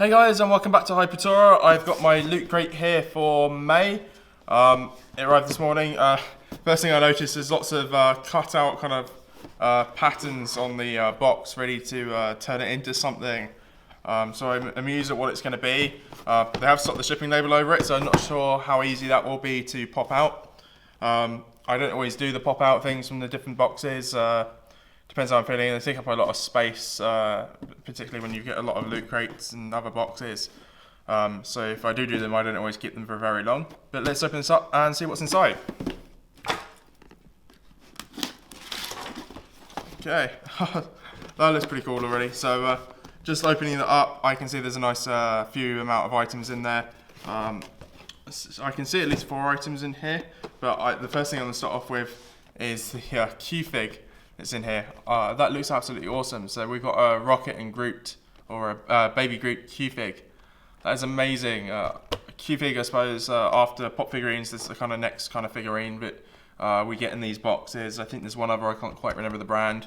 Hey guys, and welcome back to Hypertora. I've got my loot crate here for May. It arrived this morning. First thing I noticed is lots of cut out kind of patterns on the box, ready to turn it into something. So I'm amused at what it's going to be. They have stuck the shipping label over it, so I'm not sure how easy that will be to pop out. I don't always do the pop out things from the different boxes. Depends how I'm feeling. They take up a lot of space, particularly when you get a lot of loot crates and other boxes. So if I do them, I don't always keep them for very long. But let's open this up and see what's inside. Okay, that looks pretty cool already. So just opening it up, I can see there's a nice few amount of items in there. I can see at least 4 items in here, but the first thing I'm going to start off with is the Q-Fig that's in here. That looks absolutely awesome. So we've got a Rocket and Groot, or a Baby Groot Q-Fig. That is amazing. Q-Fig, I suppose, after pop figurines, this is the kind of next kind of figurine that we get in these boxes. I think there's one other, I can't quite remember the brand,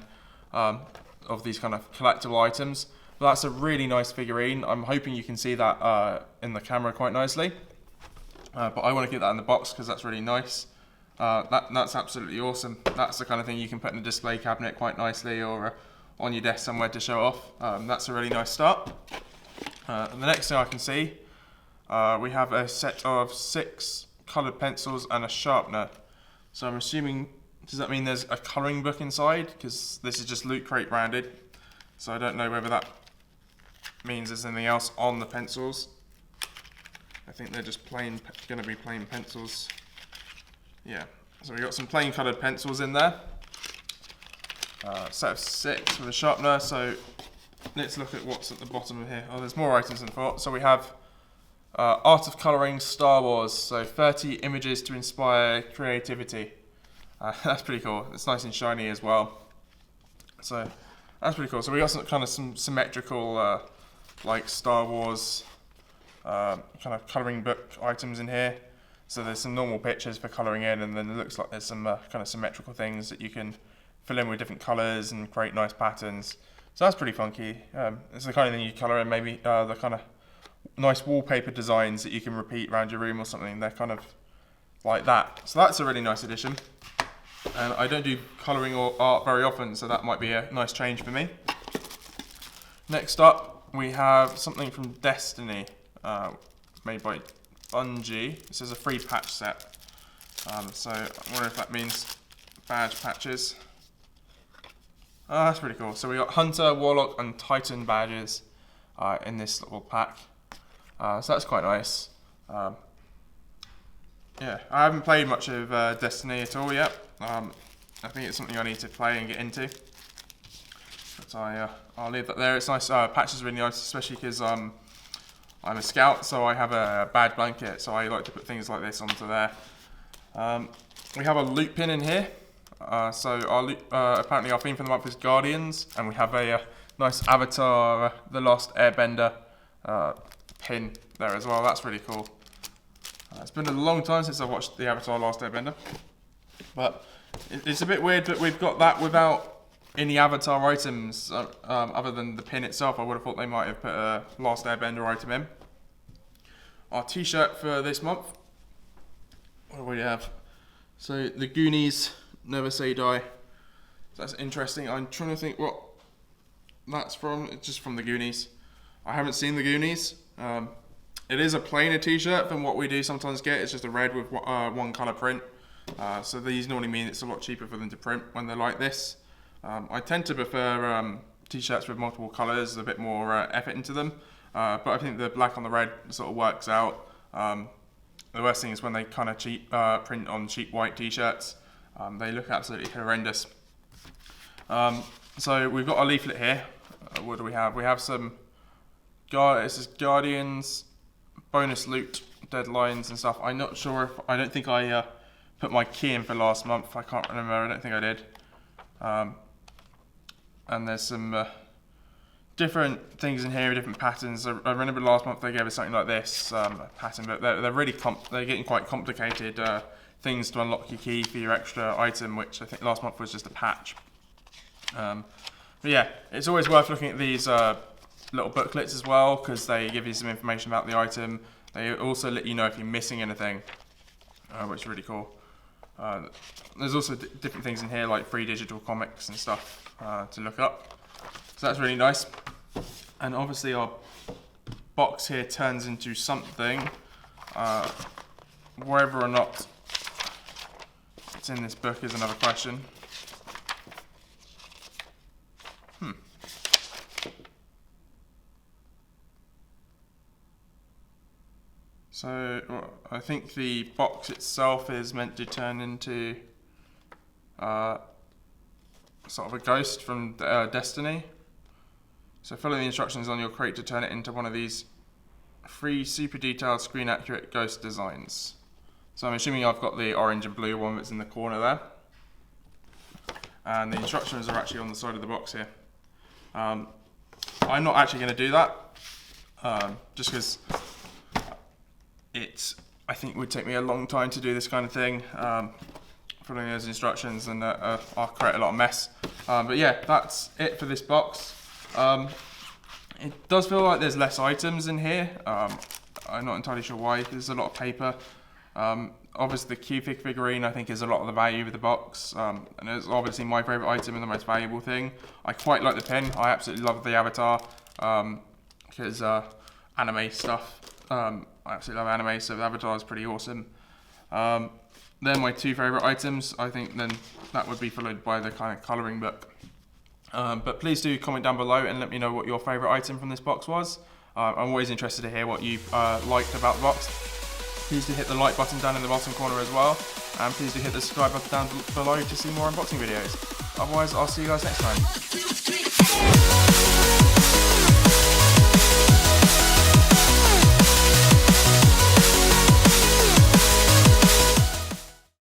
of these kind of collectible items. But that's a really nice figurine. I'm hoping you can see that in the camera quite nicely. But I want to get that in the box because that's really nice. That's absolutely awesome. That's the kind of thing you can put in a display cabinet quite nicely, or on your desk somewhere to show off. That's a really nice start. And the next thing I can see, we have a set of 6 coloured pencils and a sharpener. So I'm assuming, does that mean there's a colouring book inside? Because this is just Loot Crate branded. So I don't know whether that means there's anything else on the pencils. I think they're just going to be plain pencils. Yeah, so we've got some plain coloured pencils in there. Set of 6 with a sharpener. So let's look at what's at the bottom of here. Oh, there's more items than I thought. So we have Art of Colouring Star Wars. So 30 images to inspire creativity. That's pretty cool. It's nice and shiny as well. So that's pretty cool. So we got some symmetrical like Star Wars kind of colouring book items in here. So there's some normal pictures for colouring in, and then it looks like there's some kind of symmetrical things that you can fill in with different colours and create nice patterns. So that's pretty funky. It's the kind of thing you colour in, maybe the kind of nice wallpaper designs that you can repeat around your room or something. They're kind of like that. So that's a really nice addition. And I don't do colouring or art very often, so that might be a nice change for me. Next up, we have something from Destiny, made by Bungie. This is a free patch set. So I wonder if that means badge patches. That's pretty cool. So we got Hunter, Warlock and Titan badges in this little pack. So that's quite nice. Yeah, I haven't played much of Destiny at all yet. I think it's something I need to play and get into. But I'll leave that there. It's nice. Patch is really nice, especially because I'm a scout, so I have a badge blanket, so I like to put things like this onto there. We have a loot pin in here. So apparently our theme for the month is Guardians, and we have a nice Avatar, The Lost Airbender pin there as well. That's really cool. It's been a long time since I've watched the Avatar Last Airbender, but it's a bit weird that we've got that without any Avatar items other than the pin itself. I would have thought they might have put a Last Airbender item in. Our t-shirt for this month, what do we have? So the Goonies, Never Say Die. That's interesting. I'm trying to think what that's from. It's just from the Goonies. I haven't seen the Goonies. It is a plainer t-shirt than what we do sometimes get. It's just a red with one colour print. So these normally mean it's a lot cheaper for them to print when they're like this. I tend to prefer t-shirts with multiple colours, a bit more effort into them. But I think the black on the red sort of works out. The worst thing is when they kind of cheap print on cheap white t-shirts. They look absolutely horrendous. So we've got a leaflet here. What do we have? We have some this is Guardians, bonus loot, deadlines and stuff. I'm not sure if, I don't think I put my key in for last month. I can't remember, I don't think I did. And there's some different things in here, different patterns. I remember last month they gave us something like this pattern, but they're really they're getting quite complicated things to unlock your key for your extra item, which I think last month was just a patch. But yeah, it's always worth looking at these little booklets as well, because they give you some information about the item. They also let you know if you're missing anything, which is really cool. There's also different things in here, like free digital comics and stuff to look up. So that's really nice. And obviously our box here turns into something. Whether or not it's in this book is another question. So I think the box itself is meant to turn into sort of a ghost from Destiny. So follow the instructions on your crate to turn it into one of these free super detailed screen accurate ghost designs. So I'm assuming I've got the orange and blue one that's in the corner there. And the instructions are actually on the side of the box here. I'm not actually going to do that, just because I think it would take me a long time to do this kind of thing, following those instructions, and I'll create a lot of mess. But yeah, that's it for this box. It does feel like there's less items in here. I'm not entirely sure why. There's a lot of paper. Obviously the Q-Fig figurine I think is a lot of the value of the box, and it's obviously my favourite item and the most valuable thing. I quite like the pin. I absolutely love the avatar, because anime stuff. I absolutely love anime, so the avatar is pretty awesome. They're my two favourite items. I think then that would be followed by the kind of colouring book. But please do comment down below and let me know what your favourite item from this box was. I'm always interested to hear what you liked about the box. Please do hit the like button down in the bottom corner as well, and please do hit the subscribe button down below to see more unboxing videos. Otherwise, I'll see you guys next time.